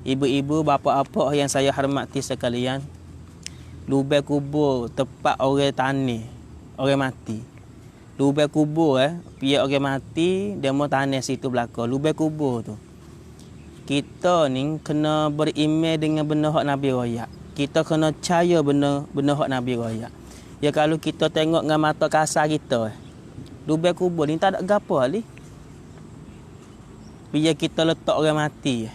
Ibu-ibu, bapa-bapa yang saya hormati sekalian, lubang kubur tempat orang tanah, orang mati. Lubang kubur pihak orang mati, dia mau tanah situ belakang. Lubang kubur tu. Kita ni kena beriman dengan benda hak Nabi royak. Kita kena percaya benda hak Nabi royak. Ya kalau kita tengok dengan mata kasar kita, lubang kubur ni tak ada gapo ali. Biar kita letak orang mati.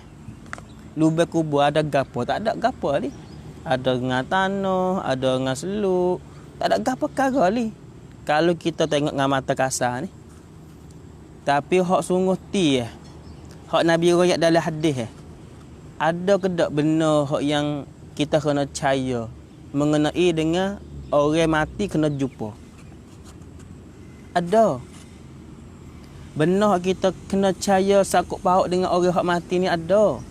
Lubang kubur ada gapo? Tak ada gapo ali. Ada dengan tanah, ada dengan seluk. Tak ada gapo perkara ali. Kalau kita tengok dengan mata kasar ni. Tapi hak sungguh hak Nabi royak dalam hadis ada ke tak benar hak yang kita kena percaya mengenai dengan orang mati kena jumpa? Ada. Benar kita kena percaya sakut paut dengan orang hak mati ni ada.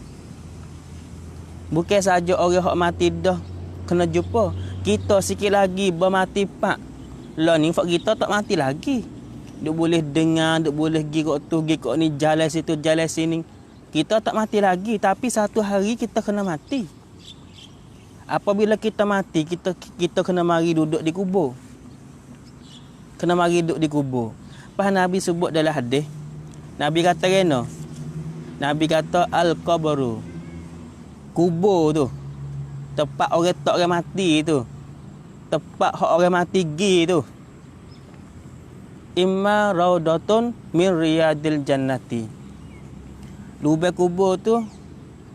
Bukan saja orang hak mati dah kena jumpa. Kita sikit lagi bermati pak. Lah ni fak kita tak mati lagi. Duk boleh dengar, duk boleh pergi kok tu, pergi kok ni, jalan situ, jalan sini. Kita tak mati lagi, tapi satu hari kita kena mati. Apabila kita mati, kita kena mari duduk di kubur. Kena mari duduk di kubur. Pas Nabi sebut dalam hadis, Nabi kata kena. Nabi kata al-qabru. Kubur tu. Tempat orang tak orang mati tu. Tempat hak orang mati pergi tu. Imma raudatun min riyadil jannati. Lubang kubur tu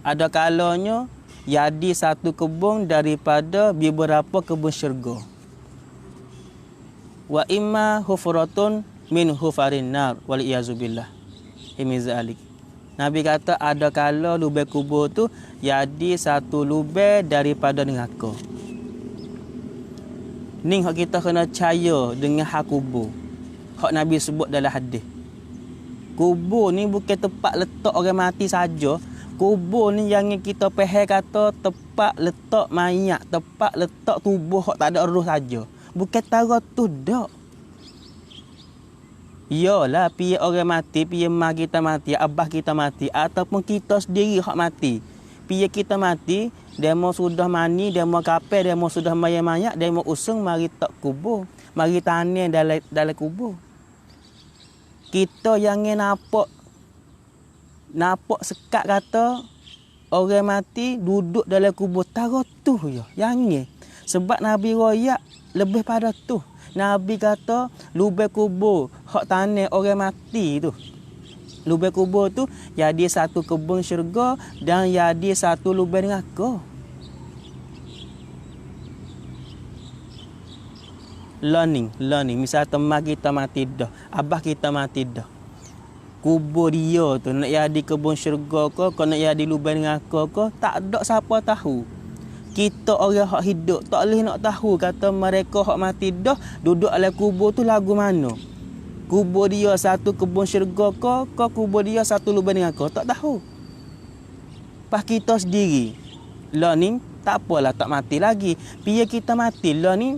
ada kalanya jadi satu kebun daripada beberapa kebun syurga. Wa imma hufratun min hufarin nar wal iyazubillah. Imizalik. Nabi kata ada kala lubang kubur tu jadi satu lubang daripada neraka. Ni hak kita kena percaya dengan hak kubur. Hak Nabi sebut dalam hadis. Kubur ni bukan tempat letak orang mati saja. Kubur ni yang kita faham kata tempat letak mayat, tempat letak tubuh hak tak ada roh saja. Bukan tara tu dak. Yalah pihak orang mati, pihak mak kita mati, abah kita mati ataupun kita sendiri hak mati. Pihak kita mati, demo sudah mani, demo kapal, demo sudah mayat-mayat, demo usung mari tak kubur, mari tanah dalam kubur. Kita yang nampak sekat kata orang mati duduk dalam kubur tara tu ya. Yang sebab Nabi royak lebih pada tu. Nabi kata lubang kubur hak tanah orang mati tu. Lubang kubur tu jadi satu kebun syurga dan jadi satu lubang neraka. Learning. Misal teman kita mati dah, abah kita mati dah. Kubur dia tu nak jadi kebun syurga ke nak jadi lubang neraka ke, tak ada siapa tahu. Kita orang hak hidup tak boleh nak tahu kata mereka hak mati dah duduk dalam kubur tu lagu mana. Kubur dia satu kebun syurga ke kubur dia satu lubang neraka, tak tahu. Pas kita sendiri, lah ni tak apalah tak mati lagi. Biar kita mati, lah ni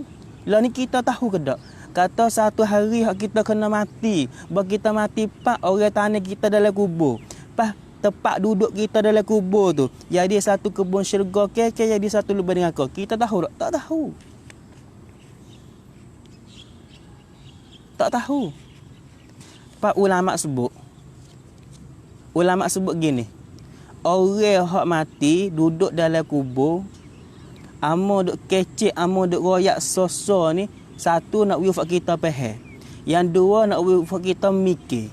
kita tahu ke tak? Kata satu hari hak kita kena mati. Bagi kita mati pak orang tanah kita dalam kubur. Pas tempat duduk kita dalam kubur tu jadi satu kebun syurga ke jadi satu lubang neraka. Kita tahu tak? Tak tahu. Tak tahu. Pak ulama sebut gini. Orang hak mati duduk dalam kubur, amo duk kecek, amo duk royak sosok ni, satu nak wifak kita faham. Yang dua nak wifak kita mikir.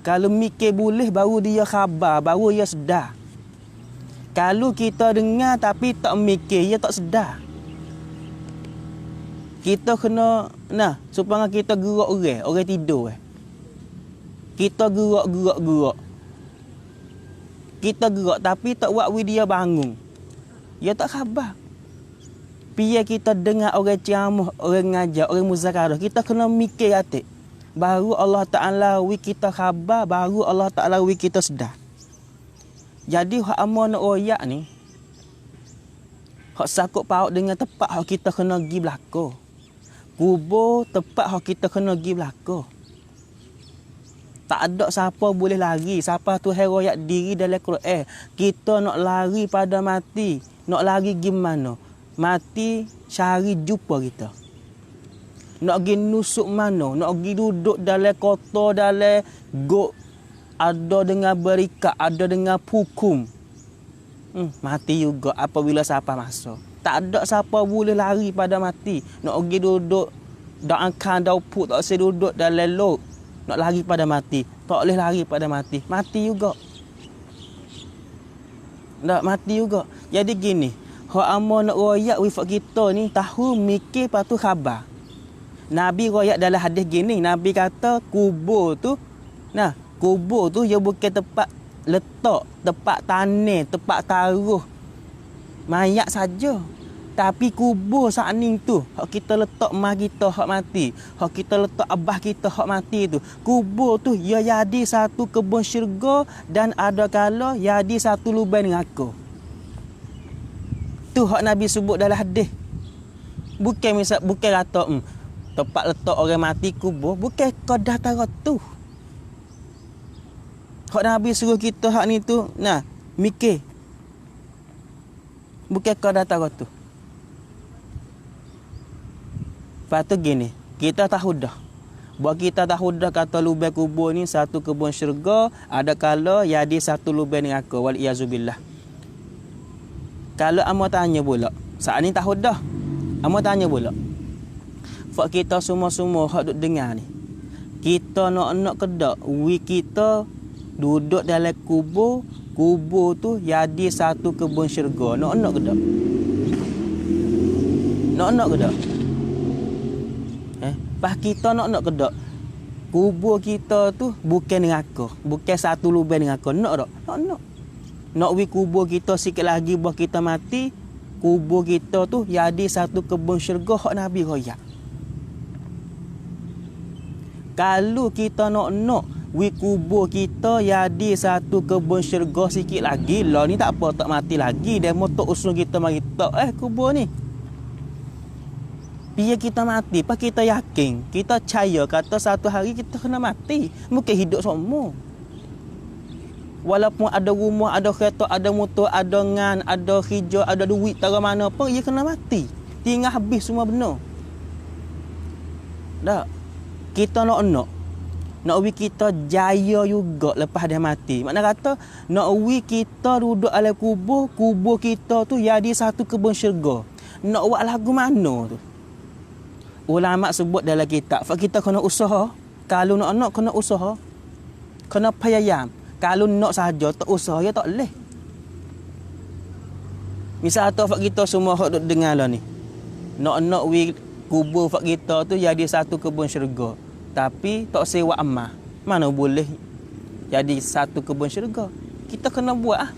Kalau mikir boleh baru dia khabar, baru dia sedar. Kalau kita dengar tapi tak mikir, dia tak sedar. Kita kena supaya kita gerak orang tidur. Kita gerak. Kita gerak tapi tak buat dia bangun. Dia tak khabar. Biar kita dengar orang ceramah, orang ngajar, orang muzakarah, kita kena mikir atik. Baru Allah Ta'ala wi kita khabar, baru Allah Ta'ala wi kita sedar. Jadi hak amal nak royak ni, hak sakut paut dengan tempat hak kita kena pergi belakang. Kubur tempat hak kita kena pergi belakang. Tak ada siapa boleh lari. Siapa tu royak diri dalam Quran. Kita nak lari pada mati. Nak lari gimana? Mati cari jumpa kita. Nak pergi nusuk mana? Nak pergi duduk dalam kota, dalam gok. Ada dengan berikat, ada dengan hukum. Mati juga apabila siapa masuk. Tak ada siapa boleh lari pada mati. Nak pergi duduk dalam kandau put, tak boleh duduk dalam lok. Nak lari pada mati. Tak boleh lari pada mati. Mati juga. Tak mati juga. Jadi gini. Hak amo nak royak wifak kita ni. Tahu mikir lepas tu khabar. Nabi royak dalam hadis gini. Nabi kata kubur tu. Nah, kubur tu dia bukan tempat letak. Tempat tanah. Tempat taruh mayat saja. Tapi kubur saat ni tu, hak kita letak mak kita hak mati, hak kita letak abah kita hak mati tu. Kubur tu ia jadi satu kebun syurga dan ada kala jadi satu lubang neraka. Tu hak Nabi sebut dalam hadis. Bukan kata tempat letak orang mati kubur, bukan kadah tara tu. Hak Nabi suruh kita hak ni tu, nah, mikir. Bukan kadah tara tu. Lepas tu gini, kita tahu dah. Buat kita tahu dah kata lubang kubur ni satu kebun syurga, ada kala jadi satu lubang neraka. Wal-iyazubillah. Kalau amo tanya pula, saat ni tahu dah. Amo tanya pula. Fak kita semua-semua hak duk dengar ni. Kita nak kedak, kita duduk dalam kubur, kubur tu jadi satu kebun syurga. Nak kedak. Nak kedak. Pas kita nak kedak. Kubur kita tu bukan neraka, bukan satu lubang neraka. Nak tak? Nak. Nak kubur kita sikit lagi buat kita mati, kubur kita tu jadi satu kebun syurga hak Nabi royak. Kalau kita nak kubur kita jadi satu kebun syurga sikit lagi, lah ni tak apa, tak mati lagi. Demo tok usul kita mari tok kubur ni. Biar kita mati, pas kita yakin, kita percaya kata satu hari kita kena mati, bukan hidup semua. Walaupun ada rumah, ada kereta, ada motor, ada ngan, ada hijau, ada duit, tara mana pun ia kena mati. Tinggal habis semua benar. Tak. Kita nak kita jaya juga lepas dia mati. Makna kata nak kita duduk dalam kubur kita tu jadi satu kebun syurga. Nak buat lagu mana tu? Ulama sebut dalam kitab, kita kena usaha. Kalau nak kena usaha. Kena payayam. Kalau nak saja tak usaha, ya tak boleh. Misal tu kita semua hak duk dengar lah ni. Nak kubur kita tu jadi satu kebun syurga. Tapi tak sewa amal. Mana boleh jadi satu kebun syurga? Kita kena buat .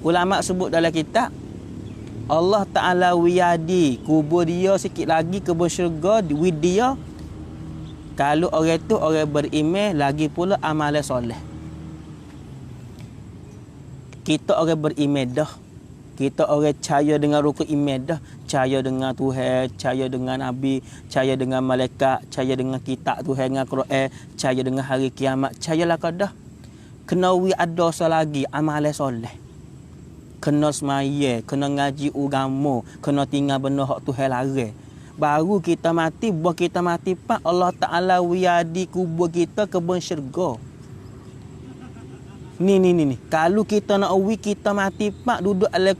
Ulama sebut dalam kitab, Allah Ta'ala wiyadi kubur dia sikit lagi kebun syurga with dia. Kalau orang tu orang beriman, lagi pula amalan soleh. Kita orang beriman dah. Kita orang percaya dengan rukun iman dah. Percaya dengan Tuhan, percaya dengan Nabi, percaya dengan malaikat, percaya dengan kitab Tuhan, dengan Quran, percaya dengan hari kiamat. Percayalah kau dah. Kena ada lagi amalan soleh. Kena semaya, kena ngaji agama, kena tinggal benar hak Tuhan larang. Baru kita mati, buat kita mati pak Allah Ta'ala wiyadi kubur kita kebun syurga. Ni. Kalau kita nak kita mati pak duduk dalam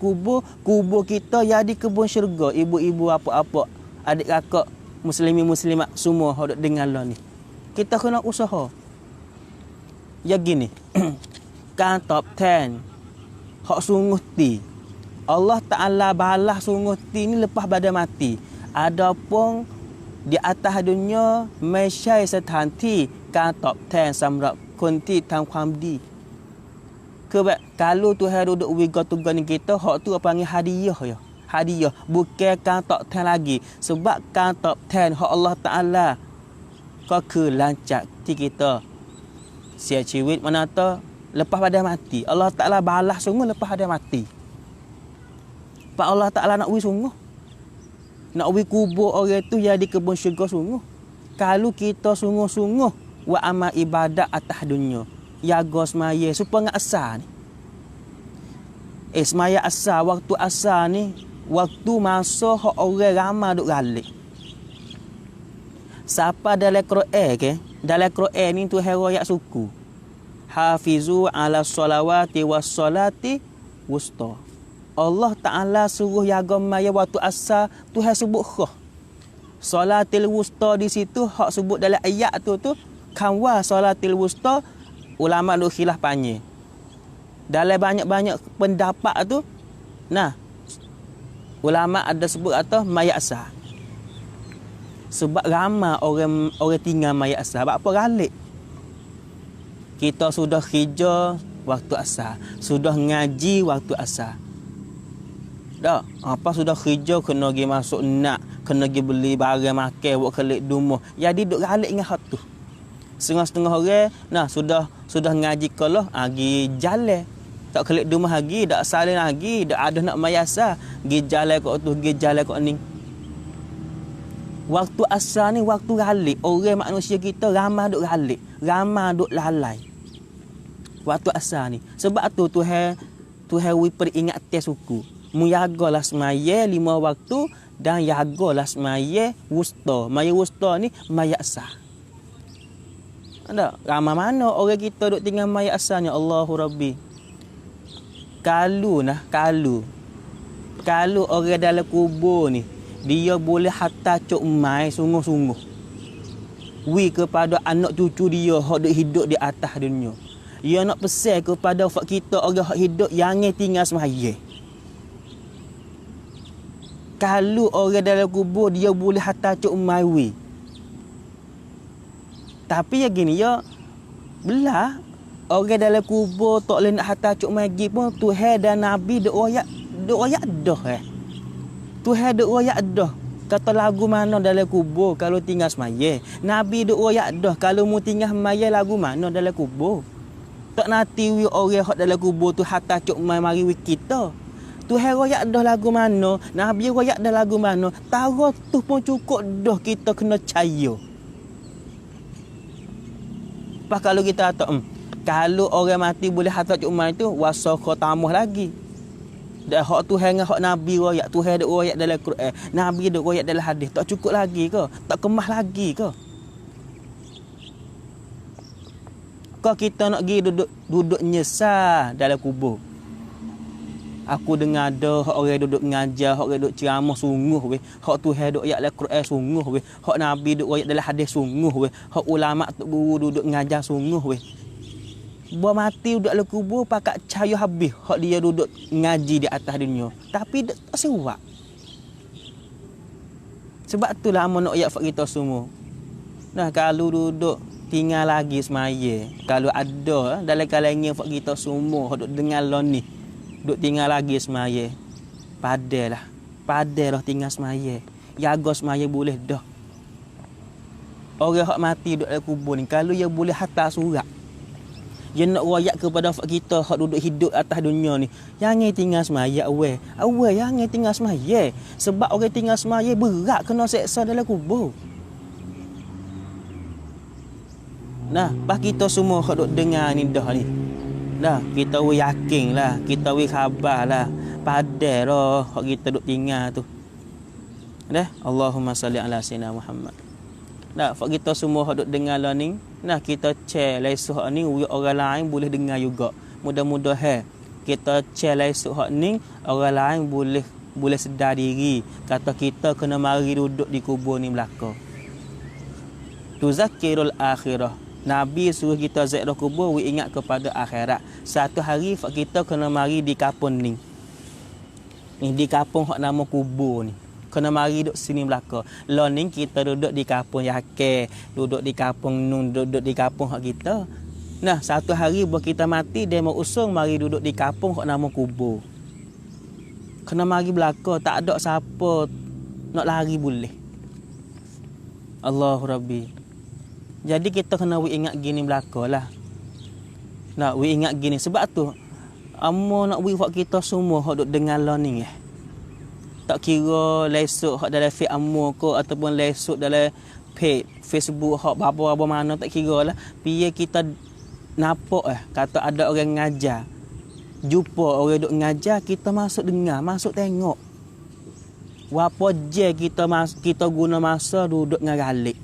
kubur kita jadi kebun syurga. Ibu-ibu apa-apa, adik kakak, muslimin-muslimat semua hak duk dengar lah ni. Kita kena usaha. Ya gini. Kan top 10 hak sungguh ti. Allah Ta'ala balas sungguh ti ni lepas pada mati. Adapun di atas duniaไม่ใช่สถานที่การตอบแทนสำหรับคนที่ทำความดี. Sebab kalau Tuhan duduk wiga tugas ni kita, hak tu panggil hadiah ya. Hadiah bukan kan top 10 lagi. Sebab kan top 10 hak Allah Ta'ala ก็คือหลังจากที่kitaเสียชีวิต mana tu lepas pada mati. Allah Ta'ala balas sungguh lepas pada mati. Pak Allah Ta'ala nak sungguh. Nak kubur orang tu jadi kebun syurga sungguh. Kalau kita sungguh-sungguh wa amal ibadat atas dunia. Jaga semaya supaya ngak asar ni. Semaya asar, waktu asar ni waktu masa hak orang ramai duk galik. Siapa dalam Quran ke? Dalam Quran ni tu ayat suku. Hafizu ala solawati was solati wusta. Allah Ta'ala suruh jaga maya waktu asar, Tuhan sebut khah. Salatil wusta di situ hak sebut dalam ayat tu kanwa salatil wusta, ulama duk khilaf panjang. Dalam banyak-banyak pendapat tu, nah, ulama ada sebut atau maya asar. Sebab ramai orang tinggal maya asar. Sebab apa galik? Kita sudah kerja waktu asar, sudah ngaji waktu asar. Dah, apa sudah kerja kena pergi masuk nak, kena pergi beli barang makan, buat kelik rumah. Jadi duk galik dengan hak tu. Setengah-setengah orang, nah sudah ngaji kalau pergi jalan. Tak kelik rumah lagi, dak salin lagi, dak ada nak mayasa, pergi jalan kat tu, pergi jalan kat ni. Waktu asar ni waktu galik. Orang manusia kita ramai duk galik, ramai duk lalai. Waktu asar ni. Sebab tu Tuhan peringat tes suku. Mu jagalah semaya 5 waktu dan jagalah semaya wusta. Maya wusta ni maya asar. Ada ramai mana orang kita duk tinggal maya asarnya. Allahu Rabbi. Kalau orang dalam kubur ni dia boleh hatta cuk mai sungguh-sungguh. Wi kepada anak cucu dia hak duk hidup di atas dunia. Dia nak pesan kepada fak kita orang hak hidup jangan tinggal semaya. Kalau orang dalam kubur dia boleh hatta cuk mai wi. Tapi ya gini ya belah orang dalam kubur tak boleh nak hatta cuk mai gi pun Tuhan dan Nabi duk royak dah Tuhan duk royak dah. Kata lagu mana dalam kubur kalau tinggal semaya. Nabi duk royak dah kalau mu tinggal semaya lagu mana dalam kubur. Tak nanti wi orang hak dalam kubur tu hatta cuk mai mari wi kita. Tuhan royak dah lagu mana, Nabi royak dah lagu mana. Tahu tu pun cukup dah kita kena percaya. Pas kalau kita kata kalau orang mati boleh hatta cuk mai tu wasakha tambah lagi. Dah hak Tuhan dengan hak Nabi royak, Tuhan dak royak dalam Quran, Nabi dak royak dalam hadis, tak cukup lagi ke? Tak kemah lagi ke? Kau kita nak pergi duduk nyesal dalam kubur. Aku dengar ada hak orang duduk ngajar, hak orang duduk ceramah sungguh weh. Hak Tuhan duk ayat dalam Quran sungguh weh. Hak Nabi duk ayat dalam hadis sungguh weh. Hak ulama tok guru duduk ngajar sungguh weh. Buat mati duduk dalam kubur pakat cahaya habis hak dia duduk ngaji di atas dunia. Tapi tak seruak. Sebab itulah amun nak ayat fak kita semua. Nah, kalau duduk tinggal lagi semaya, kalau ada dalam kalangan fak kita semua hak duk dengar lon ni, duk tinggal lagi semaya. Padahlah tinggal semaya. Jaga semaya boleh dah. Orang hak mati duduk dalam kubur ni kalau dia boleh hantar surat, dia nak royak kepada fak kita hak duduk hidup atas dunia ni, jangan tinggal semaya awal jangan tinggal semaya. Sebab orang tinggal semaya berat kena seksa dalam kubur. Nah, pas kita semua hak duk dengar ni dah ni. Dah, kita yakin lah, kita khabar lah. Padahlah hak kita duk tinggal tu. Dah, Allahumma salli ala sayyidina Muhammad. Nah, fak kita semua hak duk dengar lah ni. Nah, kita share lesson hak ni orang lain boleh dengar juga. Mudah-mudahan kita share lesson hak ni orang lain boleh sedar diri. Kata kita kena mari duduk di kubur ni belaka. Tuzakirul akhirah. Nabi suruh kita ziarah kubur, we ingat kepada akhirat. Satu hari fak kita kena mari di kapung ni. Ni di kapung hak nama kubur ni. Kena mari duduk sini belaka. Learning kita duduk di kampung Yake, duduk di kampung Nun, duduk di kampung hak kita. Nah, satu hari buat kita mati, dia mau usung mari duduk di kampung hak nama kubur. Kena mari belaka, tak ada siapa nak lari boleh. Allahu Rabbi. Jadi kita kena ingat gini belaka lah. Nak ingat gini sebab tu amo nak buat kita semua hak duduk dengar learning tak kira lesuk hak dalam fiqh ammu ke ataupun lesuk dalam page Facebook hak apa-apa mana tak kira lah. Piye kita nampak kata ada orang ngajar. Jumpa orang duk ngajar, kita masuk dengar, masuk tengok. Apa je kita guna masa duduk ngagalik.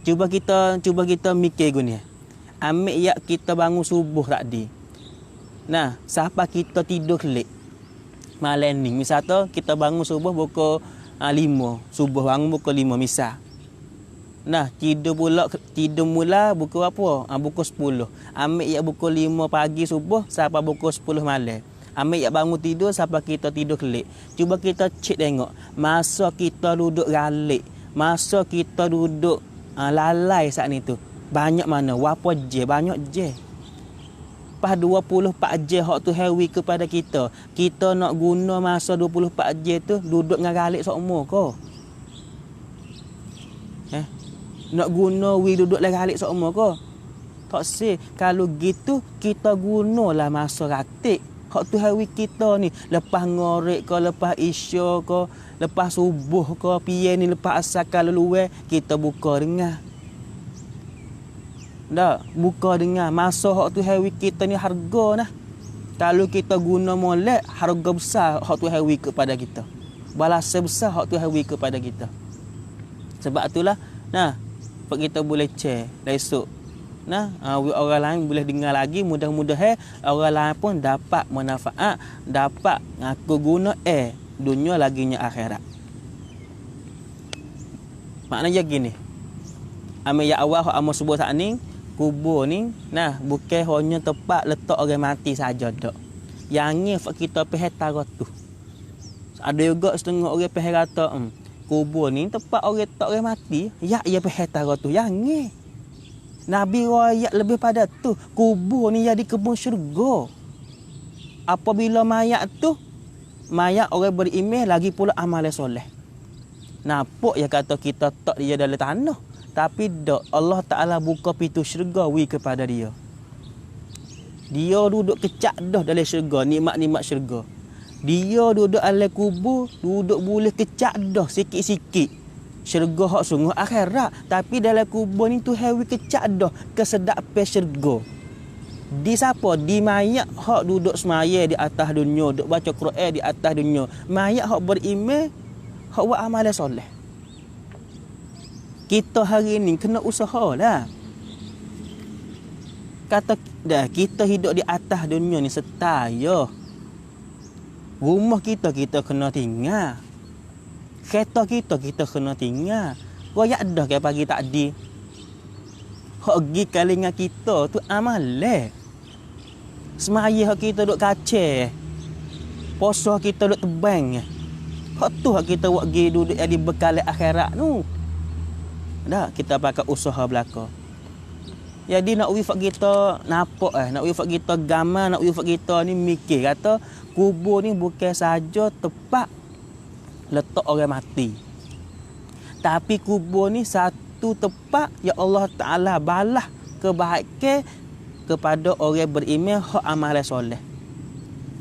Cuba kita mikir gini. Ambil yak kita bangun subuh tadi. Nah, siapa kita tidur lek? Malam ni misal tu kita bangun subuh pukul 5, subuh bangun pukul 5 misal. Nah, tidur mula pukul apa? Pukul 10. Ambil yak pukul 5 pagi subuh sampai pukul 10 malam. Ambil yak bangun tidur sampai kita tidur lek. Cuba kita cek tengok. Masa kita duduk galik, masa kita duduk lalai saat ni tu. Banyak mana? Berapa je? Banyak je. Pas 24 je hak tu hewi kepada kita. Kita nak guna masa 24 je tu duduk ngagalik semua ke? Nak guna duduk ngagalik semua ke? Tak sih. Kalau gitu kita gunalah masa ratik. Hak tu hewi kita ni. Lepas ngorek ke, lepas isya ke, lepas subuh ke, piye ni lepas asar kalau luar kita buka dengar. Dah, buka dengar. Masa hak tu hewi kita ni harga nah. Kalau kita guna molek, harga besar hak tu hewi kepada kita. Balasan besar hak tu hewi kepada kita. Sebab itulah, nah, kita boleh share esok. Nah, orang lain boleh dengar lagi, mudah-mudahan orang lain pun dapat manfaat, dapat aku guna dunia laginya akhirat. Maknanya gini. Ambil ya awal hak amal subuh saat ni, kubur ni, nah, bukan hanya tempat letak orang mati saja dak. Yang ni kita pergi tu. Ada juga setengah orang pergi kata, kubur ni tempat orang letak orang mati, ya pergi tu. Yang ni Nabi royak lebih pada tu. Kubur ni jadi kebun syurga. Apabila mayat tu, mayat orang beriman lagi pula amal soleh. Nampak ya kata kita tak dia dalam tanah. Tapi dak, Allah Ta'ala buka pintu syurga kepada dia. Dia duduk kecak dah dalam syurga, nikmat-nikmat syurga. Dia duduk dalam kubur, duduk boleh kecak dah sikit-sikit. Syurga hak sungguh akhirat. Tapi dalam kubur ni tu hewi kecak dah kesedapan syurga. Di siapa? Di mayat hak duduk semaya di atas dunia, duduk baca Quran di atas dunia. Mayat hak beriman, hak buat amal soleh. Kita hari ni kena usaha lah. Kata dah kita hidup di atas dunia ni setaya. Rumah kita kena tinggal. Kereta kita kena tinggal. Royak dah ke pagi tadi. Hak pergi kalingan kita tu amalan. Semaya hak kita duk kacau. Puasa kita duk tebang. Hak tu hak kita buat pergi duduk jadi bekal akhirat tu. Dah kita pakai usaha belaka. Jadi nak wifak kita nampak nak wifak kita gamar, nak wifak kita ni mikir kata kubur ni bukan saja tempat letak orang mati. Tapi kubur ni satu tempat ya Allah Ta'ala balas kebaikan kepada orang beriman hak amal soleh.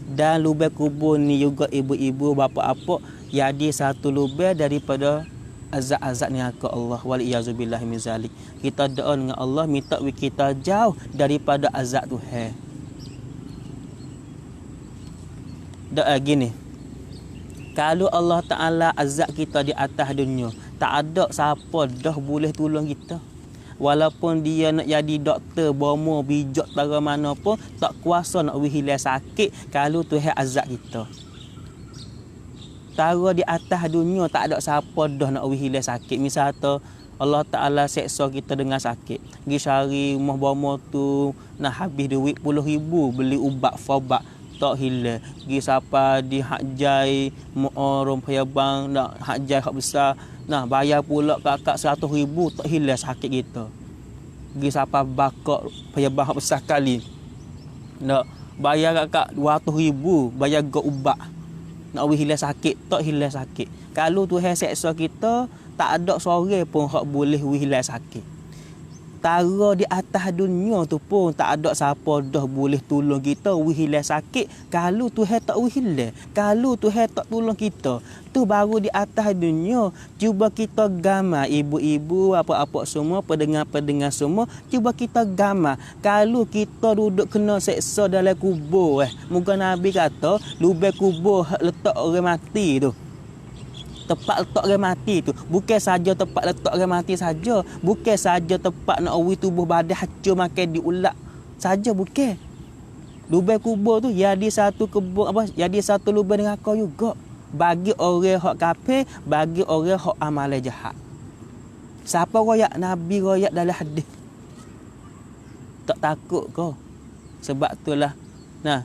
Dan lubang kubur ni juga ibu-ibu bapa apa jadi satu lubang daripada azab-azab ni ke Allah waliyazubillah min zalik. Kita doa dengan Allah minta kita jauh daripada azab Tuhan. Doa gini. Kalau Allah Ta'ala azab kita di atas dunia, tak ada siapa dah boleh tolong kita. Walaupun dia nak jadi doktor, bomo, bijak tara mana pun, tak kuasa nak hilang sakit kalau Tuhan azab kita. Tara di atas dunia tak ada siapa dah nak hilang sakit. Misal tu Allah Ta'ala seksa kita dengan sakit. Pergi cari rumah bomo tu, nak habis duit puluh ribu beli ubat fobat. Tak hilang. Pergi siapa di hajai orang payabang nak hajai hak besar, nah bayar pula kakak 100,000 tak hilang sakit kita. Pergi siapa bakak payabang hak besar kali, nak bayar kakak 200,000 bayar go ubat nak hilang sakit tak hilang sakit. Kalau Tuhan seksa kita tak ada seorang pun hak boleh hilang sakit. Tara di atas dunia tu pun tak ada siapa dah boleh tolong kita hilang sakit kalau Tuhan tak hilang. Kalau Tuhan tak tolong kita, tu baru di atas dunia. Cuba kita gamar ibu-ibu, apa-apa semua, pendengar-pendengar semua, cuba kita gamar kalau kita duduk kena seksa dalam kubur. Muka Nabi kata, lubang kubur letak orang mati tu. Tempat letak orang mati tu bukan saja tempat letak orang mati saja, bukan saja tempat nak awi tubuh badan hancur makan diulak saja, bukan. Lubang kubur tu jadi satu kebun apa, jadi satu lubang neraka juga bagi orang hak kafir, bagi orang hak amalan jahat. Siapa royak Nabi royak dalam hadis? Tak takut kau. Sebab itulah nah,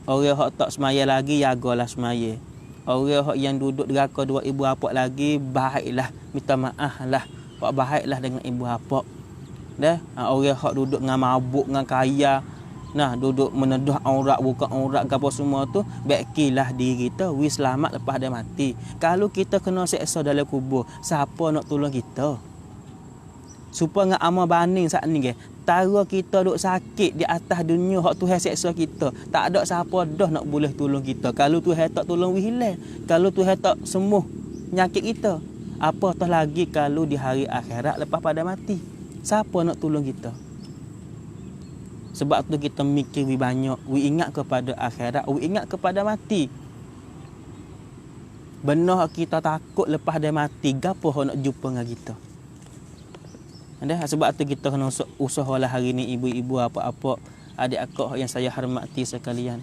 orang hak tak semaya lagi jagalah semaya. Orang yang duduk deraka dua ibu bapa lagi, baiklah, minta maaf lah. Buat baiklah dengan ibu bapa. Dah, orang hak duduk dengan mabuk, dengan kaya, nah, duduk menedah aurat, buka aurat ke apa semua tu, baikilah diri kita, selamat lepas dia mati. Kalau kita kena seksa dalam kubur, siapa nak tolong kita? Supaya dengan amal banding saat ni ke, tara kita duk sakit di atas dunia hak Tuhan seksa kita, tak ada siapa dah nak boleh tolong kita. Kalau Tuhan tak tolong hilang, kalau Tuhan tak sembuh penyakit kita, apatah lagi kalau di hari akhirat lepas pada mati, siapa nak tolong kita? Sebab tu kita mikir banyak, ingat kepada akhirat, ingat kepada mati. Benar kita takut lepas dia mati, gapo nak jumpa dengan kita? Sebab tu kita kena usahalah hari ni ibu-ibu apa-apa, adik akak yang saya hormati sekalian.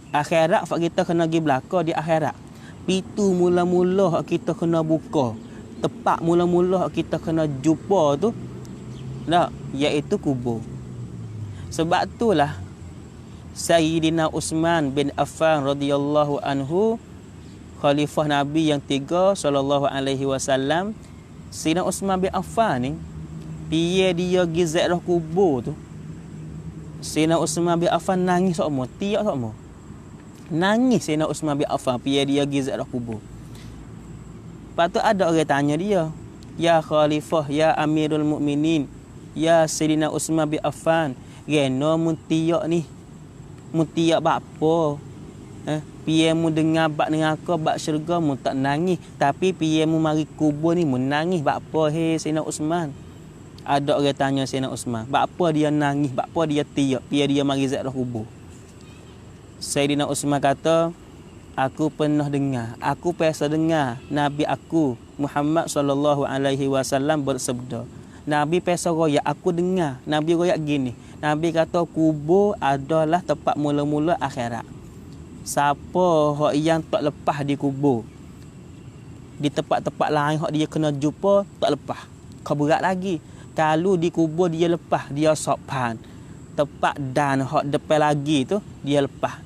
Akhirat hak kita kena pergi belaka di akhirat. Pintu mula-mula hak kita kena buka. Tempat mula-mula hak kita kena jumpa tu dah iaitu kubur. Sebab itulah Sayyidina Uthman bin Affan radhiyallahu anhu, khalifah Nabi yang 3 sallallahu alaihi wasallam. Sayyidina Uthman bin Affan ni piye dia pergi ziarah kubur tu. Sayyidina Uthman bin Affan nangis sokmo, tiak sokmo. Nangis Sayyidina Uthman bin Affan piye dia pergi ziarah kubur. Lepas tu ada orang tanya dia, "Ya khalifah, ya Amirul Mukminin, ya Sayyidina Uthman bin Affan, rena mun tiak ni, mun tiak bakpo? Piye mu dengar bak neraka, bak syurga mu tak nangis, tapi piye mu mari kubur ni mu nangis bakpo he Sayyidina Uthman?" Ada orang tanya Sayyidina Uthman, bakpo dia nangis, bakpo dia tiak, piye dia mari ziarah kubur? Sayyidina Uthman kata, "Aku pernah dengar, aku biasa dengar Nabi aku Muhammad sallallahu alaihi wasallam bersabda." Nabi biasa royak, aku dengar Nabi royak gini. Nabi kata kubur adalah tempat mula-mula akhirat. Siapa hak yang tak lepas di kubur, di tempat-tempat lain hak dia kena jumpa tak lepas, kau berat lagi. Kalau di kubur dia lepas, dia sopan. Tempat dan hak depan lagi tu dia lepas.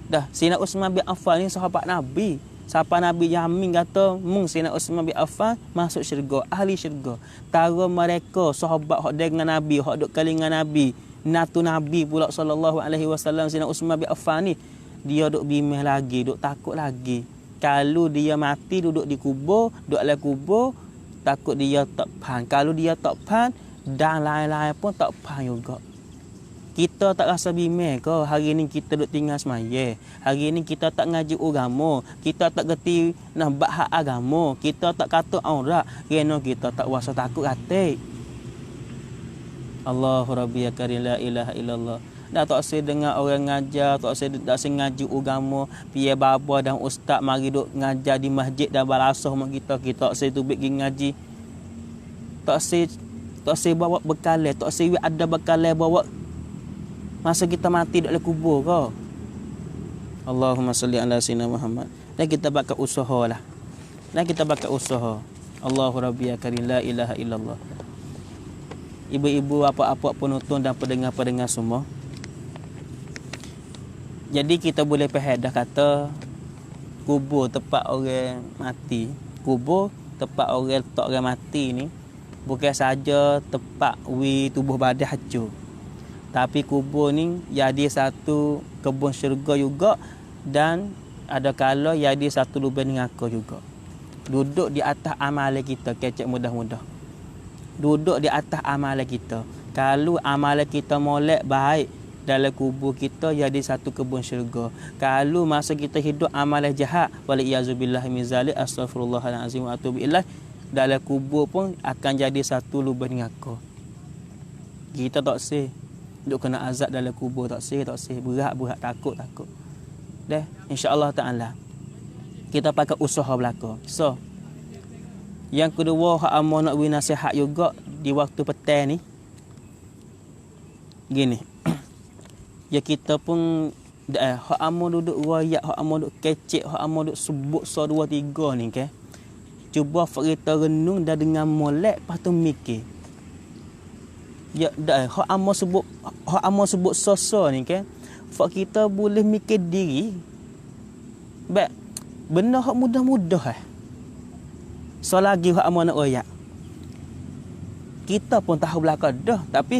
Dah, Sayyidina Uthman bin Affan ni sahabat Nabi. Sahabat Nabi yamin kata, mung Sayyidina Uthman bin Affan masuk syurga, ahli syurga. Tara mereka sahabat hak dengan Nabi, hak duk kali dengan Nabi, natu Nabi pula sallallahu alaihi wasallam, Sayyidina Uthman bin Affan ni dia duk bimbang lagi, duk takut lagi. Kalau dia mati duduk di kubur, duduk dalam kubur, takut dia tak faham. Kalau dia tak faham dan lain-lain pun tak faham juga. Kita tak rasa bimbang ke hari ni kita duk tinggal semaya? Hari ni kita tak ngaji agama, kita tak gerti nak bahas agama, kita tak kata aurat, kerana kita tak rasa takut hati. Allahu Rabbi ya Karim la ilaha illallah. Dah tak saya dengar orang ngajar, tak saya ngaji agama, piye baba dan ustaz mari duk ngajar di masjid dan balasah mak kita tak saya tu pergi ngaji. Tak saya bawa bekal, tak saya ada bekal bawa masa kita mati dalam kubur ke. Allahumma salli ala sayyidina Muhammad. Dan kita bakal usahalah. Allahu Rabbi ya Karim la ilaha illallah. Ibu-ibu, apa-apa penonton dan pendengar-pendengar semua. Jadi kita boleh fahadah kata kubur tempat orang mati. Kubur tempat orang letak orang mati ni bukan saja tempat tubuh badan hancur. Tapi kubur ni jadi satu kebun syurga juga, dan ada kala jadi satu lubang neraka juga. Duduk di atas amalan kita, kecek mudah-mudah. Duduk di atas amalan kita. Kalau amalan kita molek baik, dalam kubur kita jadi satu kebun syurga. Kalau masa kita hidup amalan jahat, waliyazubillah min zalik, astaghfirullahalazim wa atubu ilaih, dalam kubur pun akan jadi satu lubang neraka. Kita tak sih duk kena azab dalam kubur, tak sih. Berat takut. Dah, insya-Allah taala kita pakai usaha belaka. So, yang kedua hak amo nak beri nasihat juga di waktu petang ni. Gini. Ya kita pun hak amo duduk royak, hak amo duduk kecek, hak amo duduk sebut 1 2 3 ni ke. Cuba kita renung dan dengan molek lepas tu mikir. Ya dah hak amo sebut soso ni ke. Fak kita boleh mikir diri. Baik. Benda hak mudah-mudah So lagi hak amo nak royak. Kita pun tahu belaka dah, tapi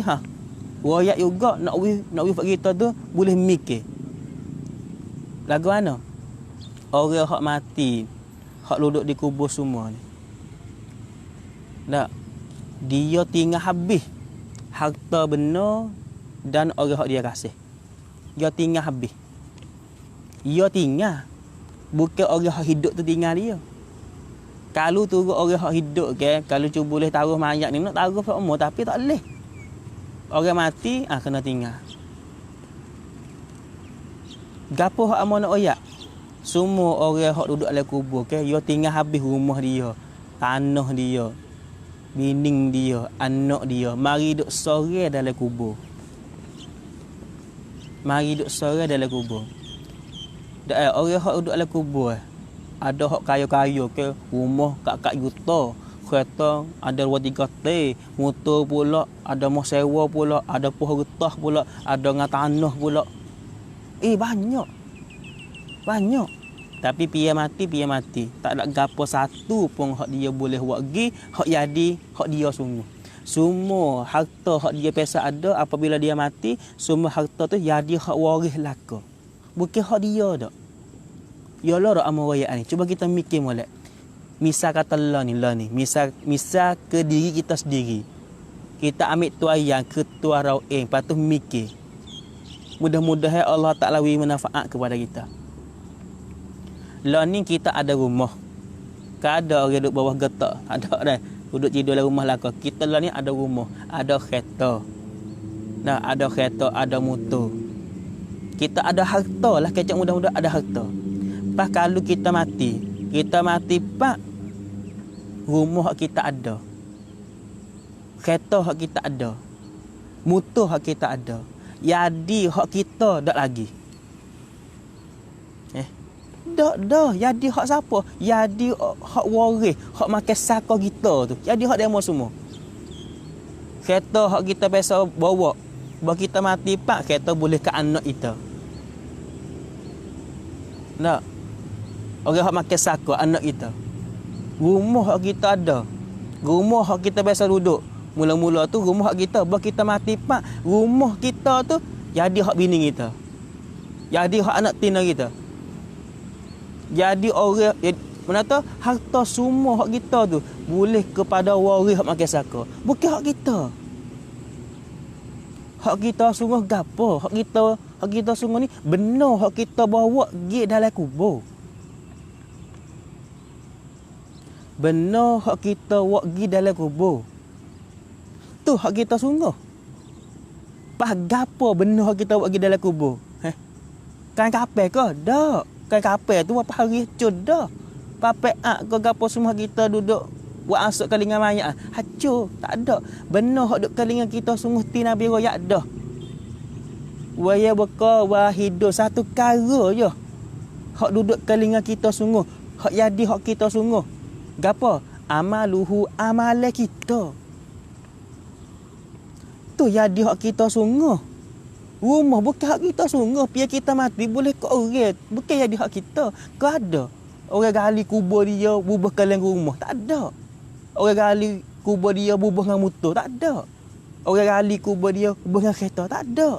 royak juga nak wifak kita tu boleh mikir. Lagu mana? Orang hak mati, hak duduk di kubur semua ni. Tak. Dia tinggal habis harta benar dan orang hak dia kasih. Dia tinggal habis. Dia tinggal. Bukan orang hak hidup tu tinggal dia. Kalau turut orang hak hidup ke, kalau cuba boleh taruh mayat ni, nak taruh pada umur tapi tak boleh. Orang mati, kena tinggal. Gapo hak amo nak oyak? Semua orang hak duduk dalam kubur ke, dia tinggal habis rumah dia, tanah dia, bining dia, anak dia, mari duk sore dalam kubur. Mari duk sore dalam kubur. Dak orang hak duduk dalam kubur. Ada hak kaya-kaya ke, rumah kat juta. Kereta ada 2-3 T, motor pula, ada mah sewa pula, ada pohon getah pula, ada dengan tanah pula. Banyak. Tapi pia mati. Tak ada gapo satu pun hak dia boleh buat gi, hak jadi hak dia sungguh. Semua harta hak dia pesa ada apabila dia mati, semua harta tu jadi hak waris laka. Bukan hak dia dak. Yalah dak amal royak ni. Cuba kita mikir molek. Misal kata lah ni. Misal ke diri kita sendiri. Kita ambil tuayang ke tuah rau'ing. Lepas tu mikir. Mudah-mudahan Allah Ta'ala beri manfaat kepada kita. Lah ni kita ada rumah. Ada orang duduk bawah getak. Ada dah. Duduk tidur dalam rumah lah. Kita lah ni ada rumah. Ada kereta. Nah, ada kereta, ada motor. Kita ada harta lah. Kecak mudah-mudah ada harta. Pas kalau kita mati pak, rumah hak kita ada, kereta hak kita ada, motor hak kita ada, jadi hak kita dak lagi. Dak jadi hak siapa? Jadi hak waris, hak makan saka kita tu. Jadi hak demo semua. Kereta hak kita biasa bawa kita mati pak, kereta boleh ke anak kita. Tak. Orang hak makan saka anak kita. Rumah hak kita ada. Rumah hak kita biasa duduk. Mula-mula tu rumah hak kita, bila kita mati pak, rumah kita tu jadi hak bini kita. Jadi hak anak tina kita. Jadi orang mana tu harta semua hak kita tu boleh kepada waris hak makan saka. Bukan hak kita. Hak kita sungguh gapo? Hak kita sungguh ni benar hak kita bawa pergi dalam kubur. Benar hak kita bawa pergi dalam kubur. Tu hak kita sungguh. Pas gapo benar hak kita bawa pergi dalam kubur? Kan kapal ke? Dak. Kan kapal tu apa hari cud dah. Papek ke gapo semua kita duduk buat asuk kalingan mayat. Hancur. Tak ada. Benar hak duk kalingan kita sungguh ti Nabi royak dah. Waya beka wa hidup satu kara je. Hak duduk kalingan kita sungguh. Hak jadi hak kita sungguh. Gapo? Amaluhu amale kita. Tu jadi hak kita sungguh. Rumah bukan hak kita sungguh. Biar kita mati boleh ke orang. Bukan jadi hak kita. Ke ada. Orang gali kubur dia bubuh kalian rumah. Tak ada. Orang gali kubur dia bubuh dengan motor. Tak ada. Orang gali kubur dia bubuh dengan kereta. Tak ada.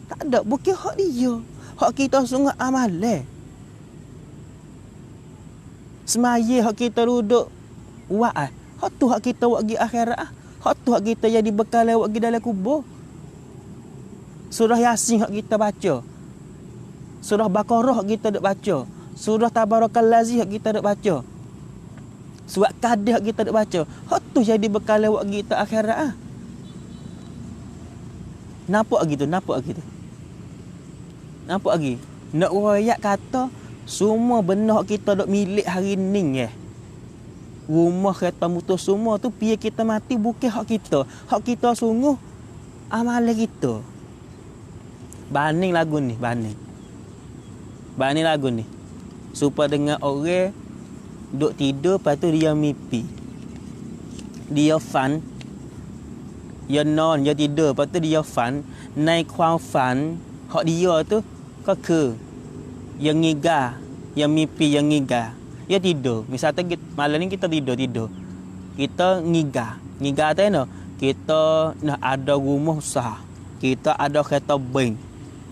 Tak ada. Bukan hak dia. Hak kita sungguh amalan. Semaya hak kita duduk buat hak tu hak kita buat pergi akhirat hak tu hak kita jadi bekal buat pergi dalam kubur. Surah Yasin hak kita baca. Surah Baqarah hak kita duk baca. Surah Tabarakallazi hak kita duk baca. Surat Qadir hak kita duk baca. Hak tu jadi bekal buat kita akhirat Nampak lagi tu, nampak lagi tu. Nampak lagi. Nak royak kata semua benda kita dok milik hari ni rumah kereta motor semua tu biar kita mati bukan hak kita. Hak kita sungguh amalan kita. Banding lagu ni, banding. Banding lagu ni. Supaya dengan orang duk tidur lepas tu dia mimpi. Dia fun. Dia non, dia tidur lepas tu dia fun. Naik kuang fun. Hak dia tu ke yang ngiga, yang mimpi yang ngiga. Dia tidur. Misalnya malam ni kita tidur. Kita ngiga. Ngiga tu no. Kita nak ada rumah besar. Kita ada kereta bank.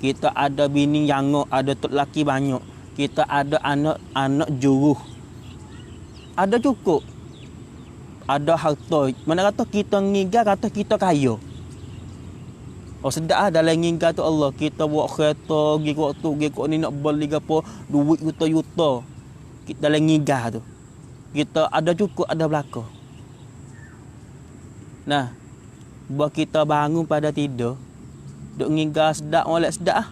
Kita ada bini yang ada tok laki banyak. Kita ada anak juruh. Ada cukup. Ada harta. Mana kata kita ngiga, kata kita kaya. Oh sedap dalam ngingga tu Allah. Kita buat kereta, pergi waktu, pergi ni nak beli apa, duit juta-juta. Dalam ngingga tu. Kita ada cukup, ada belaka. Nah, buat kita bangun pada tidur. Duk ngingga sedap, molek sedap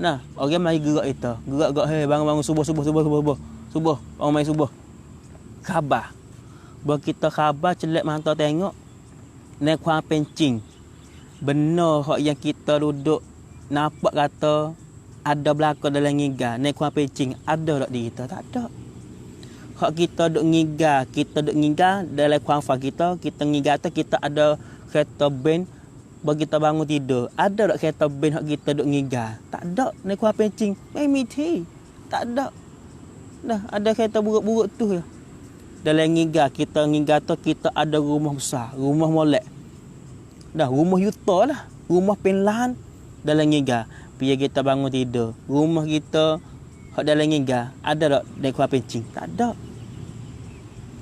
Nah, orang mari gerak kita. Gerak-gerak, hey, bangun-bangun subuh. Bangun mai subuh. Khabar. Buat kita khabar, celak mata tengok. Naik kuang pencing. Benar hak yang kita duduk nampak kata ada belaka dalam ngiga naik kuang pencing ada tak di kita? Tak ada. Hak kita duk ngiga dalam kuang fa kita ngiga tu kita ada kereta ben bagi kita bangun tidur. Ada tak kereta ben hak kita duk ngiga? Tak ada. Naik kuang pencing miti. Tak ada. Dah ada kereta buruk-buruk tu ya. Dalam ngiga tu kita ada rumah besar, rumah molek. Dah rumah yuta lah. Rumah penlahan dalam ngiga. Biar kita bangun tidur. Rumah kita hak dalam ngiga. Ada tak naik kuang pencing? Tak ada.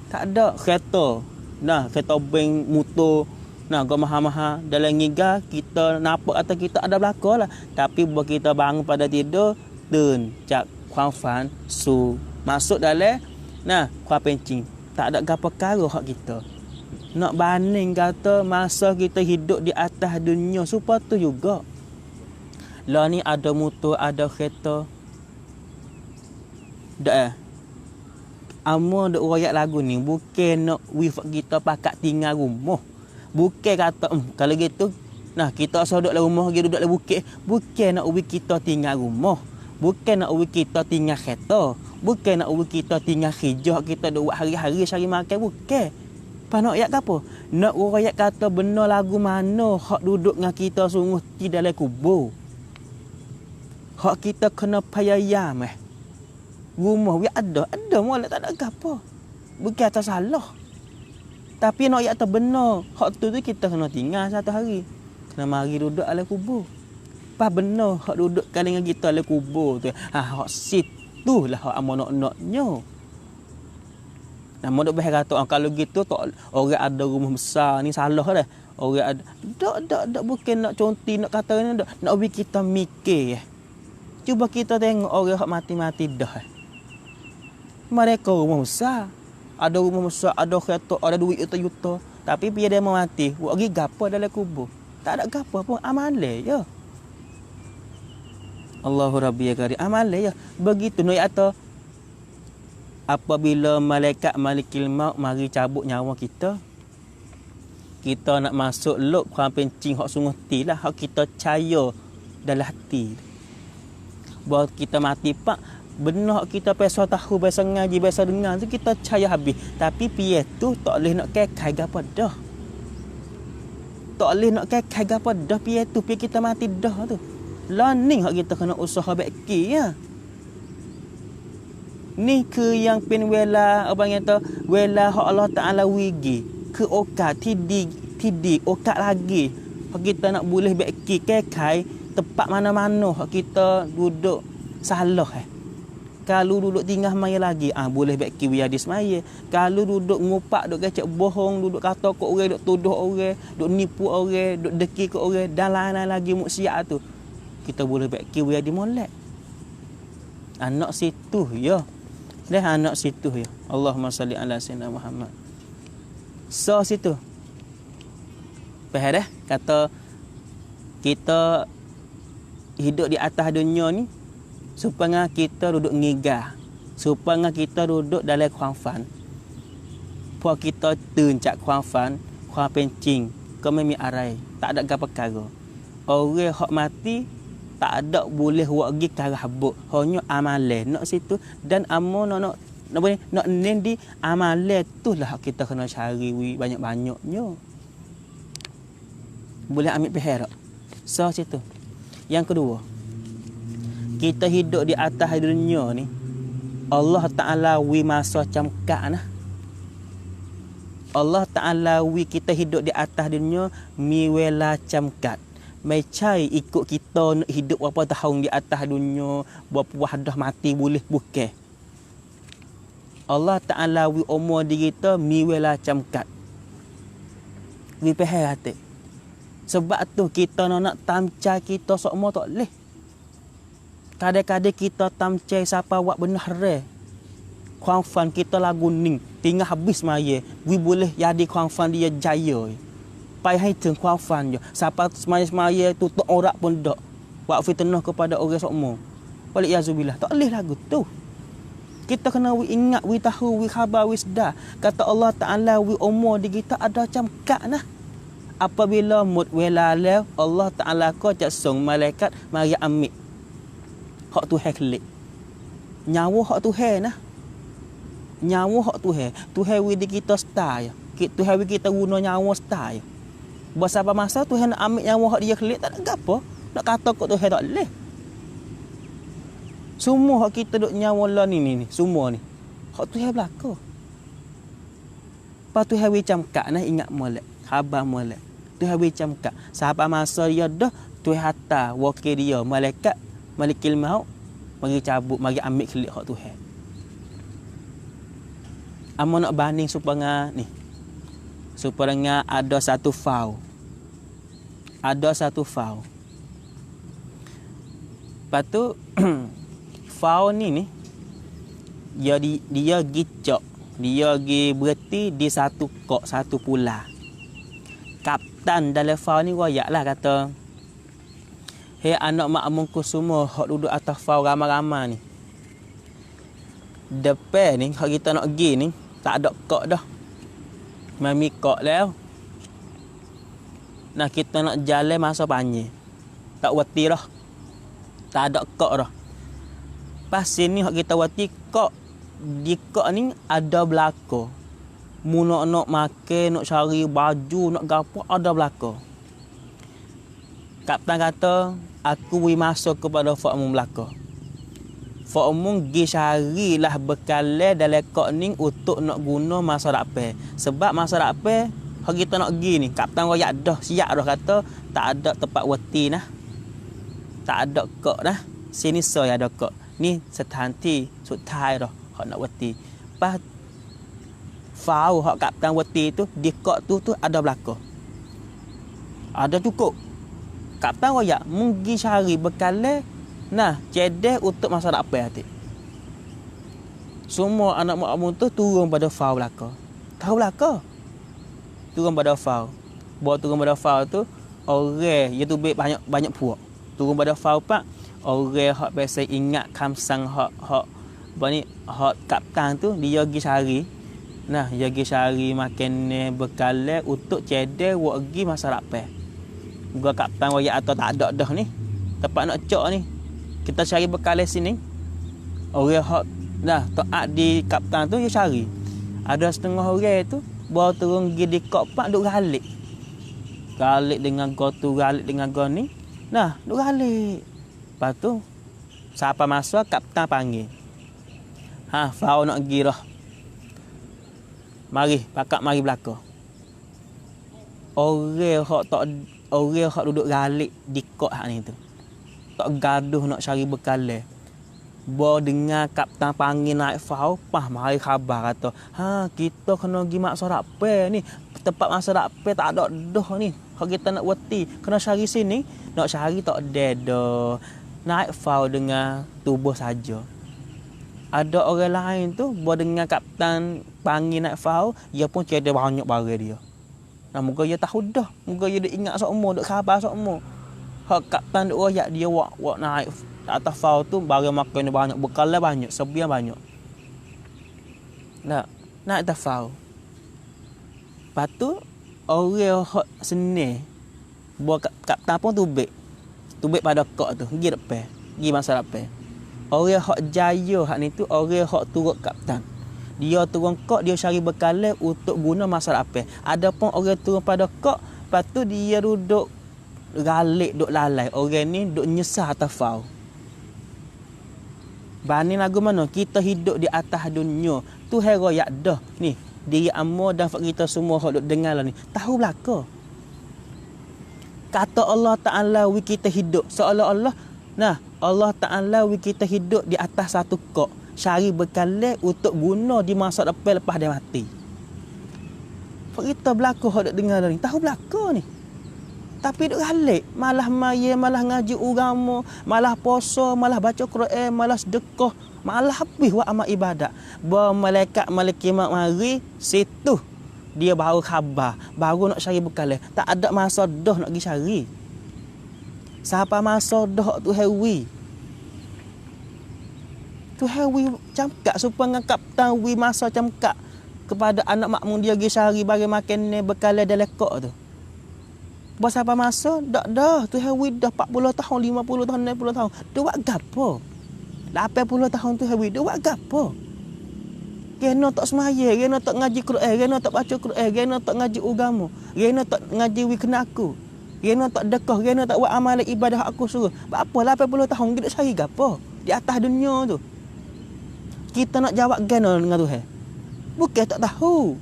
Tak ada kereta. Nah, kereta bank, motor. Nah, kau mahal-mahal. Dalam ngiga kita nampak kata kita ada belaka lah. Tapi buat kita bangun pada tidur. Turn. Cak kuang fan. Su. Masuk dalam. Nah, kuang pencing. Tak ada apa perkara hak kita. Nak banding kata masa kita hidup di atas dunia supaya tu juga. Lah ni ada motor, ada kereta. Dah Amo duk royak lagu ni bukan nak wif kita pakat tinggal rumah. Bukan kata kalau gitu nah kita asal duduk dalam rumah kita duduk dalam bukit. Bukan nak wif kita tinggal rumah. Bukan nak wif kita tinggal kereta. Bukan nak wif kita tinggal hijau kita duk buat hari-hari cari makan. Bukan. Nak ayat apa? Nak ayat kata benar lagu mana hak duduk dengan kita sungguh di dalam kubur. Hak kita kena payayam Rumah we ada molek tak ada apa. Bukan atas salah. Tapi nak ayat benar. Hak tu kita kena tinggal satu hari. Kena mari duduk dalam kubur. Pas benar hak duduk dengan kita dalam kubur tu. Hak situ lah hak amanok-noknya. Nah, modok bahaya kata kalau gitu tak orang ada rumah besar ni salah dah. Orang ada tak bukan nak conti nak kata ni nak bagi kita mikir. Cuba kita tengok orang hak mati-mati dah. Mereka rumah besar. Ada rumah besar, ada kereta, ada duit juta-juta. Tapi bila dia mati, buat lagi gapo dalam kubur. Tak ada gapo pun amale ya. Allahu Rabbi ya Karim. Amale ya. Begitu noi atau apabila malaikat malikil maut mari cabut nyawa kita nak masuk lok kuang pencing hak sungguh ti lah hak kita percaya dalam hati bahawa kita mati pak benar kita biasa tahu biasa ngaji biasa dengar tu kita percaya habis tapi piye tu tak boleh nak kekai gapo dah tak boleh nak kekai gapo dah piye tu piye kita mati dah tu learning hak kita kena usaha baik ya. Ni ke yang pen wela abang kata wela hak Allah Taala wigi ke okat tidi okat lagi hak kita nak boleh baiki kekai tempat mana-mana hak kita duduk salah Kalau duduk tinggal maya lagi, boleh baik kiwi ada semaya. Kalau duduk ngupak, duduk kecek bohong, duduk kata ke orang, duduk tuduh orang, duduk nipu orang, duduk deki ke orang, dan lain-lain lagi maksiat tu, kita boleh baik kiwi ada molek. Anak situ ya. Dah anak situ ya. Allahumma salli ala sayyidina Muhammad. So situ. Faham dah? Kata kita hidup di atas dunia ni supaya kita duduk ngigah, supaya kita duduk dalam kuafan. Puak kita tencak kuafan, kuaf pencing, kememi arai, tak ada apa perkara. Orang hak mati tak ada boleh buat lagi cara habuk, hanya amalan nak situ dan amo nak nendi amalan tu lah kita kena cari banyak-banyaknya. Boleh ambil pihak. So situ. Yang kedua, kita hidup di atas dunia ni, Allah Ta'ala wi masa camkak nah. Allah Ta'ala wi kita hidup di atas dunia miwela camkat. Macai ikut kita nak hidup berapa tahun di atas dunia, berapa wadah mati boleh bukan. Allah Ta'ala wi umur diri kita miwela camkat. Wi pehai hati. Sebab tu kita nak tamcai kita semua tak leh. Kadang-kadang kita tamcai siapa buat benar re. Kuafan kita lagu ning, tinggal habis maya. We boleh jadi kuafan dia jaya. Pai hai teng kuafan je. Siapa semaya-semaya tutup orang pun dak. Buat fitnah kepada orang semua. Walik yazubillah. Tak leh lagu tu. Kita kena ingat, tahu, khabar, sedar. Kata Allah Ta'ala, umur di kita ada macam kak nah. Apabila mut welale, Allah Ta'ala ko cak song malaikat mari ambil hak Tuhan kelik. Nyawa hak Tuhan nah. Nyawa hak Tuhan. Tuhan wi di kita style. Tuhan wi kita guna nyawa style. Bersama masa Tuhan nak ambil nyawa hak dia kelik tak ada apa. Nak kata kok Tuhan tak leh. Semua hak kita duk nyawa lah ni semua ni. Hak Tuhan belaka. Lepas Tuhan wi camkak nah ingat molek. Khabar molek. Tuhan wi camkak. Sahabat masa dia dah Tuhan hantar wakil dia malaikat Malikil Maut mari cabut, mari ambil kelik hak Tuhan. Amo nak banding supaya ni. Supaya ada satu fau. Ada satu fau. Lepas tu fau ni dia gicok. Dia pergi berhenti di satu kok, satu pula. Kapten dalam fau ni royaklah kata, hei anak makmumku semua hak duduk atas fau ramai-ramai ni. Depan ni hak kita nak pergi ni tak ada kok dah. Mami kok lah. Nah kita nak jalan masa panjang. Tak wati dah. Tak ada kok dah. Pas sini hak kita wati kok. Di kok ni ada belaka. Mu nak makan, nak cari baju, nak gapo ada belaka. Kapten kata, aku beri masuk kepada Fak Umum belaka. Fak Umum pergi carilah bekalan dalam kok ni untuk nak guna masa depan. Sebab masa depan, kalau kita nak pergi ni, kapten royak dah, siap dah kata, tak ada tempat wati nah. Tak ada kok dah. Sini saya ada kok. Ni setanti, sutai dah, hak nak wati. Pas fau hak kapten wati tu, di kok tu ada belaka. Ada cukup. Kapten royak pergi cari bekalan nah cedeh untuk masa depan hati. Semua anak makmum tu turun pada fau belaka. Tahu belaka? Turun pada fau. Bawa turun pada fau tu orang iaitu banyak puak. Turun pada fau pak orang hak biasa ingat kamsang hak kapten tu dia pergi cari. Nah, dia pergi cari makan bekalan untuk cedeh buat pergi masa depan. Gua kapten royak atau tak ada dah ni. Tempat nak cok ni. Kita cari bekalan sini. Orang hak dah taat di kapten tu dia cari. Ada setengah orang tu bawa turun pergi di kok pak duk galik. Galik dengan kau tu, galik dengan kau ni. Nah, duk galik. Lepas tu siapa masuk kapten panggil. Fau nak pergi dah. Mari, pakak mari belaka. Orang hak duduk galik di kok hak ni tu. Tak gaduh nak cari bekalan. Bo dengar kapten panggil naik fau, pah mari khabar kata, kita kena pergi mak sorak pe ni. Tempat mak sorak pe tak ada dah ni. Kalau kita nak wati, kena cari sini. Nak cari tak ada. Naik fau dengan tubuh saja. Ada orang lain tu, bo dengar kapten panggil naik fau, dia pun tiada banyak barang dia. Nah, muka dia tahu dah. Muka dia ingat sokmo, duk khabar sokmo. Hak kapten duk royak dia wak naik atas fau tu barang makan dia banyak, bekalnya banyak, sebiar banyak. Nah, naik atas fau. Lepas tu orang hak seni buat kapten pun tubik pada kok tu, pergi depan, pergi masa depan. Orang hak jaya hak ni tu orang hak turut kapten. Dia turun kok, dia cari bekalan untuk guna masa depan. Adapun orang turun pada kok, lepas tu dia duduk galik, duduk lalai. Orang ni duduk nyesah atas fau. Bani lagu mana? Kita hidup di atas dunia. Tu hero yak dah. Ni, diri amo dan kita semua hak duk dengar lah ni. Tahu belaka. Kata Allah Ta'ala wi kita hidup. Seolah-olah, nah, Allah Ta'ala wi kita hidup di atas satu kok. Cari bekalan untuk guna di masa depan lepas dia mati. Kita belaka hak duk dengar lah ni. Tahu belaka ni. Tapi duk galik, malah maya, malah ngaji agama, malah puasa, malah baca Quran, malah sedekah, malah habis buat amal ibadat. Malaikat mari situ dia baru khabar, baru nak cari bekalan. Tak ada masa dah nak pergi cari. Siapa masa dah tu hewi. Tu hewi camkak supaya dengan kapten wi masa camkak kepada anak makmum dia pergi cari bagi makan ni bekalan dalam kok tu. Bos apa masa? Dah. Tu hewi dah 40 tahun, 50 tahun, 60 tahun. Dia buat gapo? 80 tahun tu hewi, dia buat gapo? Kena tak semaya, kena tak ngaji Quran, kena tak baca Quran, kena tak ngaji agama, kena tak ngaji wi kena aku. Kena tak dekah, kena tak buat amal ibadah aku suruh. Apa 80 tahun kita cari gapo? Di atas dunia tu. Kita nak jawab kena dengan Tuhan. Bukan tak tahu.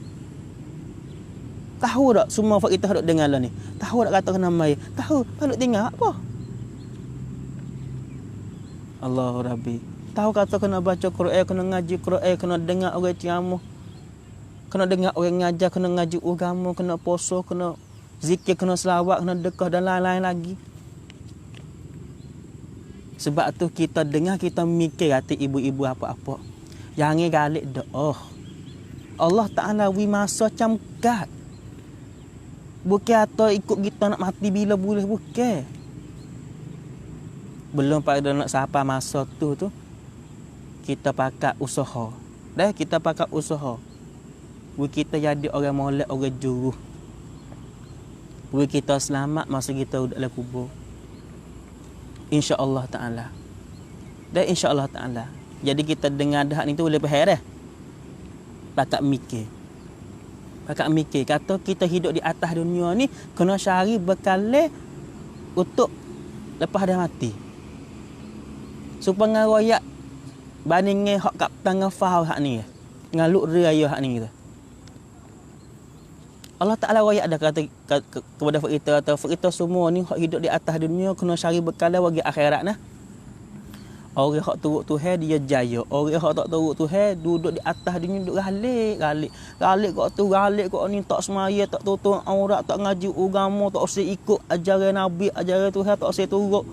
Tahu tak semua fak kita hendak dengar lah ni? Tahu tak kata kena mai? Tahu, hendak tinggal apa? Allahu Rabbi. Tahu kata kena baca Quran, kena ngaji Quran, kena dengar orang ceramah. Kena dengar orang ngajar, kena ngaji agama, kena puasa, kena zikir, kena selawat, kena dekah dan lain-lain lagi. Sebab tu kita dengar, kita mikir hati ibu-ibu apa-apa. Jangan galik doa. Allah Ta'ala wi masa camkat. Bukan atau ikut kita nak mati bila boleh, bukan. Belum pada nak sampai masa tu kita pakai usaha. Dah kita pakai usaha. Kita jadi orang molek, orang juru. Kita selamat masa kita duduk dalam kubur. Insya-Allah Ta'ala. Dan insya-Allah Ta'ala. Jadi kita dengar dah ni tu boleh faham dah. Pakat mikir. Kata kita hidup di atas dunia ni kena cari bekalan untuk lepas dah mati. Supaya royak bandingnya hak kapten dengan fahau hak ni. Dengan luk raya hak ni kita. Allah Ta'ala royak dah kata kepada kita semua ni hak hidup di atas dunia kena cari bekalan bagi akhirat nah. Orang hak turut Tuhan dia jaya. Orang hak tak turut Tuhan duduk di atas dunia duduk galik. Galik kok ni tak semaya, tak tutup aurat, tak ngaji agama, tak usah ikut ajaran Nabi, ajaran Tuhan tak usah turut.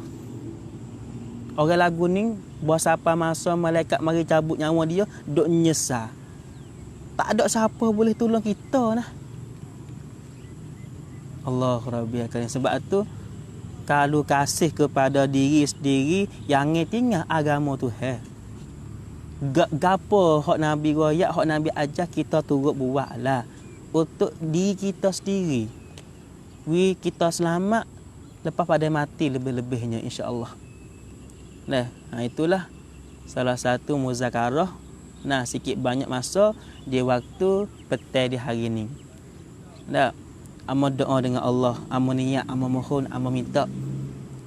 Orang lagu ni buat siapa masa malaikat mari cabut nyawa dia duk nyesal. Tak ada siapa boleh tolong kita nah. Allah Rabbi akan sebab tu kalau kasih kepada diri sendiri yang tinggal agama Tuhan. Gapo hak Nabi royak, hak Nabi ajar kita turut buatlah untuk diri kita sendiri. Kita selamat lepas pada mati lebih-lebihnya insya-Allah. Nah, itulah salah satu muzakarah. Nah, sikit banyak masa di waktu petang di hari ni. Nah, amo doa dengan Allah, amo niat, amo mohon, amo minta.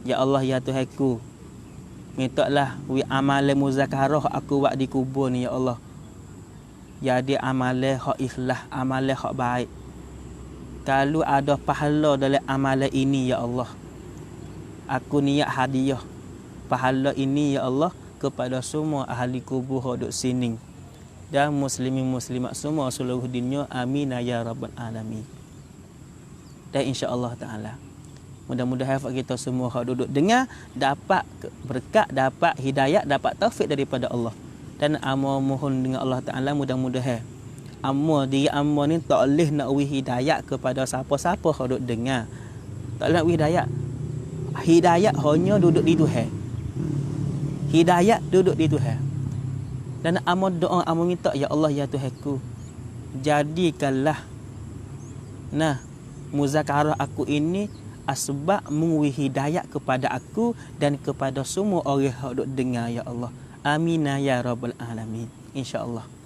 Ya Allah, ya Tuhanku, mintalah wi amalan muzakarah aku buat di kubur ni ya Allah. Jadi amalan hak ikhlas, amalan hak baik. Kalau ada pahala dalam amalan ini ya Allah, aku niat hadiah pahala ini ya Allah kepada semua ahli kubur duduk sini dan muslimin muslimat semua seluruh dunia. Amin ya rabbal alamin. Dan insya-Allah taala mudah-mudahan kita semua hak duduk dengar dapat berkat, dapat hidayah, dapat taufik daripada Allah. Dan amo mohon dengan Allah taala mudah-mudahan diri amo ni tak boleh nak wi hidayah kepada siapa-siapa hak duduk dengar. Tak boleh nak wi hidayah. Hidayah hanya duduk di Tuhan. Hidayah duduk di Tuhan. Dan amo doa, amo minta, ya Allah ya Tuhanku, jadikanlah muzakarah aku ini asbab mengwi hidayah kepada aku dan kepada semua orang yang duk dengar, ya Allah. Amin ya rabbal alamin. Insya-Allah.